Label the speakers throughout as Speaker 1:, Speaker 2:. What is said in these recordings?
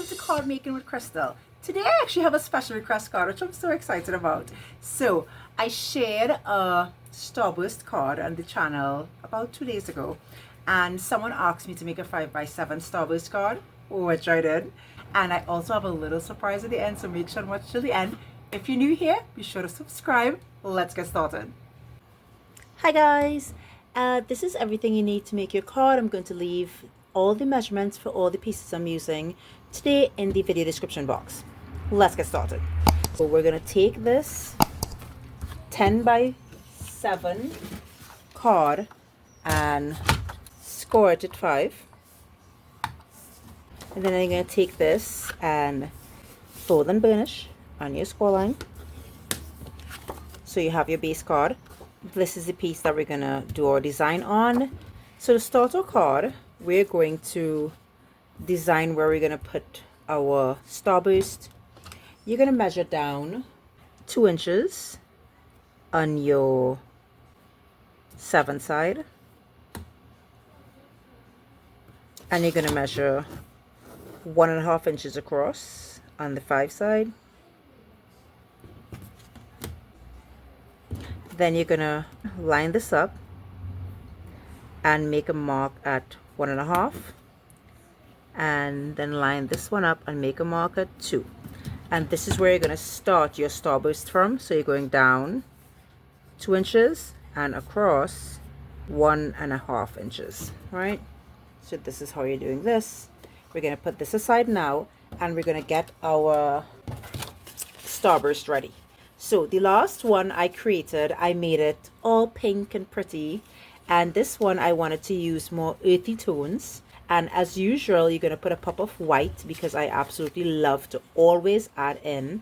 Speaker 1: welcome to Card Making with Crystal. Today I actually have a special request card which I'm so excited about. So I shared a Starburst card on the channel about 2 days ago, and someone asked me to make a 5x7 Starburst card, which I did. And I also have a little surprise at the end, so make sure to watch till the end. If you're new here, be sure to subscribe. Let's get started.
Speaker 2: Hi guys, this is everything you need to make your card. I'm going to leave all the measurements for all the pieces I'm using today in the video description box. Let's get started. So we're going to take this 10x7 card and score it at 5. And then I'm going to take this and fold and burnish on your score line. So you have your base card. This is the piece that we're going to do our design on. So to start our card, we're going to design where we're going to put our Starburst. You're going to measure down 2 inches on your 7 side. And you're going to measure 1.5 inches across on the 5 side. Then you're going to line this up and make a mark at 1.5, and then line this one up and make a mark at 2. And this is where you're going to start your Starburst from. So you're going down 2 inches and across 1.5 inches, right? So this is how you're doing this. We're going to put this aside now, and we're going to get our Starburst ready. So the last one I created, I made it all pink and pretty, and this one I wanted to use more earthy tones. And as usual, you're going to put a pop of white, because I absolutely love to always add in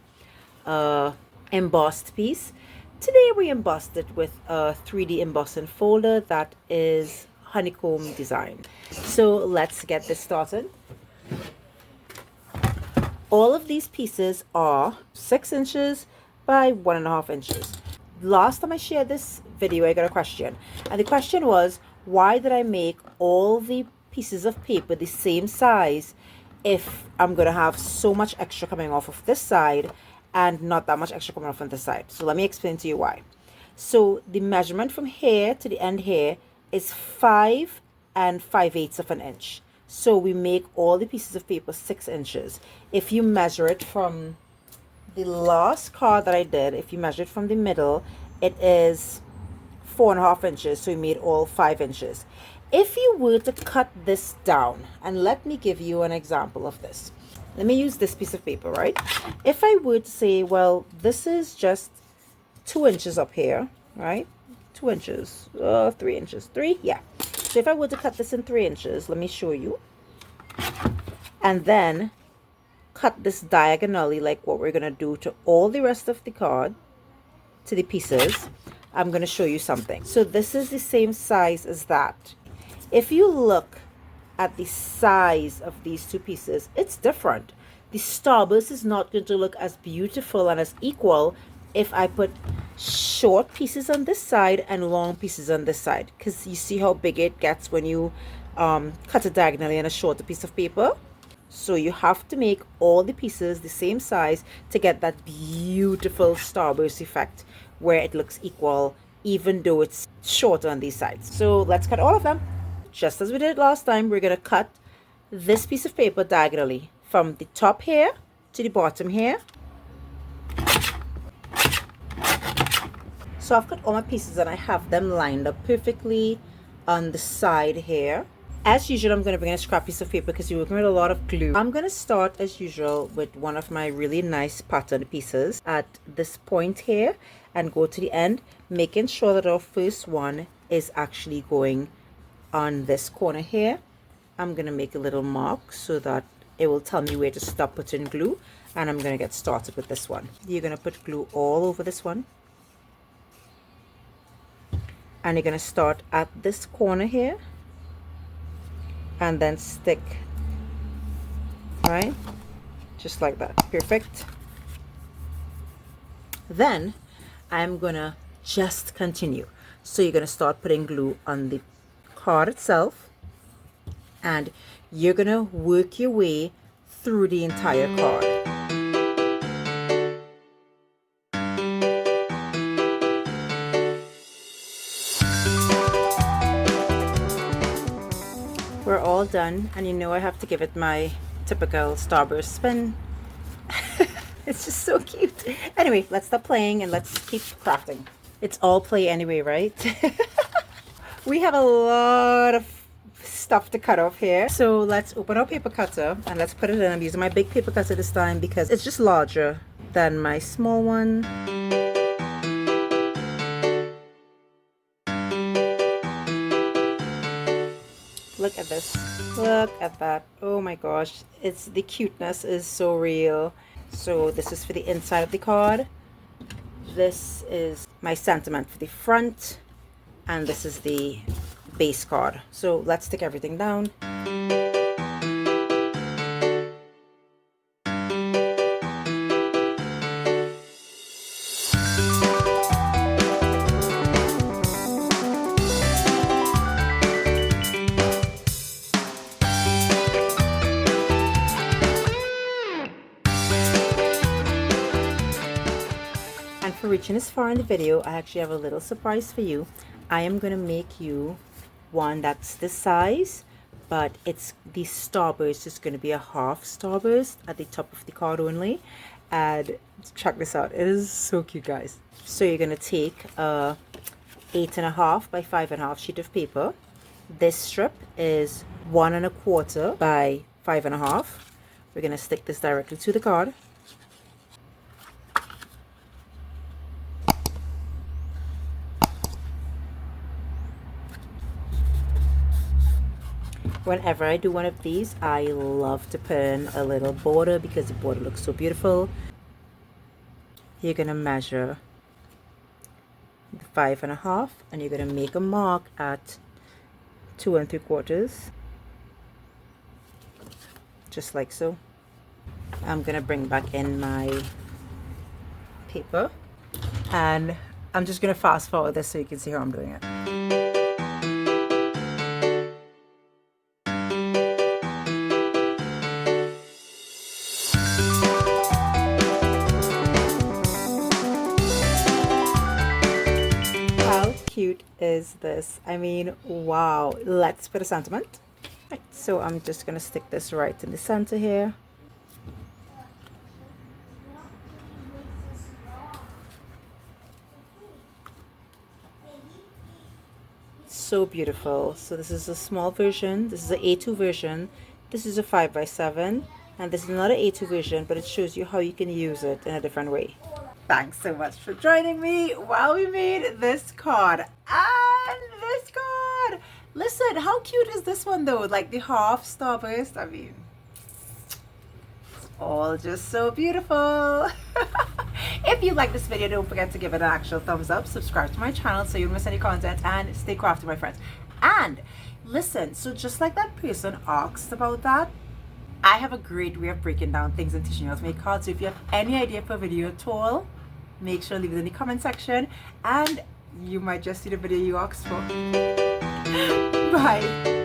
Speaker 2: a embossed piece. Today we embossed it with a 3D embossing folder that is honeycomb design. So let's get this started. All of these pieces are 6 inches by 1.5 inches. Last time I shared this video, I got a question, and the question was, why did I make all the pieces of paper the same size if I'm gonna have so much extra coming off of this side and not that much extra coming off on this side? So let me explain to you why. So the measurement from here to the end here is 5 5/8 of an inch. So we make all the pieces of paper 6 inches. If you measure it from the last card that I did, if you measure it from the middle, it is 4.5 inches. So we made all 5 inches. If you were to cut this down, and let me give you an example of this. Let me use this piece of paper, right? If I were to say, well, this is just 2 inches up here, right? 2 inches, 3 inches, 3, yeah. So if I were to cut this in 3 inches, let me show you. And then cut this diagonally like what we're going to do to all the rest of the card, to the pieces. I'm going to show you something. So this is the same size as that. If you look at the size of these two pieces, it's different. The Starburst is not going to look as beautiful and as equal if I put short pieces on this side and long pieces on this side, because you see how big it gets when you cut it diagonally on a shorter piece of paper. So you have to make all the pieces the same size to get that beautiful Starburst effect where it looks equal even though it's shorter on these sides. So let's cut all of them. Just as we did last time, we're going to cut this piece of paper diagonally from the top here to the bottom here. So I've cut all my pieces and I have them lined up perfectly on the side here. As usual, I'm going to bring in a scrap piece of paper because you're working with a lot of glue. I'm going to start as usual with one of my really nice pattern pieces at this point here and go to the end, making sure that our first one is actually going on this corner here. I'm going to make a little mark so that it will tell me where to stop putting glue, and I'm going to get started with this one. You're going to put glue all over this one, and you're going to start at this corner here and then stick, right, just like that. Perfect. Then I'm gonna just continue. So you're gonna start putting glue on the card itself, and you're gonna work your way through the entire card. We're all done, and you know I have to give it my typical Starburst spin. It's just so cute. Anyway, let's stop playing and let's keep crafting. It's all play anyway, right? We have a lot of stuff to cut off here. So let's open our paper cutter and let's put it in. I'm using my big paper cutter this time because it's just larger than my small one. Look at this. Look at that. Oh my gosh. The cuteness is so real. So this is for the inside of the card. This is my sentiment for the front. And this is the base card. So let's stick everything down. And for reaching this far in the video, I actually have a little surprise for you. I am going to make you one that's this size, but it's the Starburst is going to be a half Starburst at the top of the card only. And check this out, it is so cute, guys. So you're going to take a 8.5 by 5.5 sheet of paper. This strip is 1 1/4 by 5.5. We're going to stick this directly to the card. Whenever I do one of these, I love to put in a little border because the border looks so beautiful. You're going to measure the 5.5 and you're going to make a mark at 2 3/4, just like so. I'm going to bring back in my paper and I'm just going to fast forward this so you can see how I'm doing it. Cute is this? I mean, wow. Let's put a sentiment. Right, so I'm just gonna stick this right in the center here. So beautiful. So this is a small version, this is an A2 version, this is a 5x7, and this is not an A2 version, but it shows you how you can use it in a different way. Thanks so much for joining me while we made this card and this card. Listen, how cute is this one though? Like the half Starburst. I mean, it's all just so beautiful. If you like this video, don't forget to give it an actual thumbs up. Subscribe to my channel so you don't miss any content, and stay crafty, my friends. And listen, so just like that person asked about that, I have a great way of breaking down things and teaching you how to make cards. So if you have any idea for a video at all, make sure to leave it in the comment section and you might just see the video you asked for. Bye.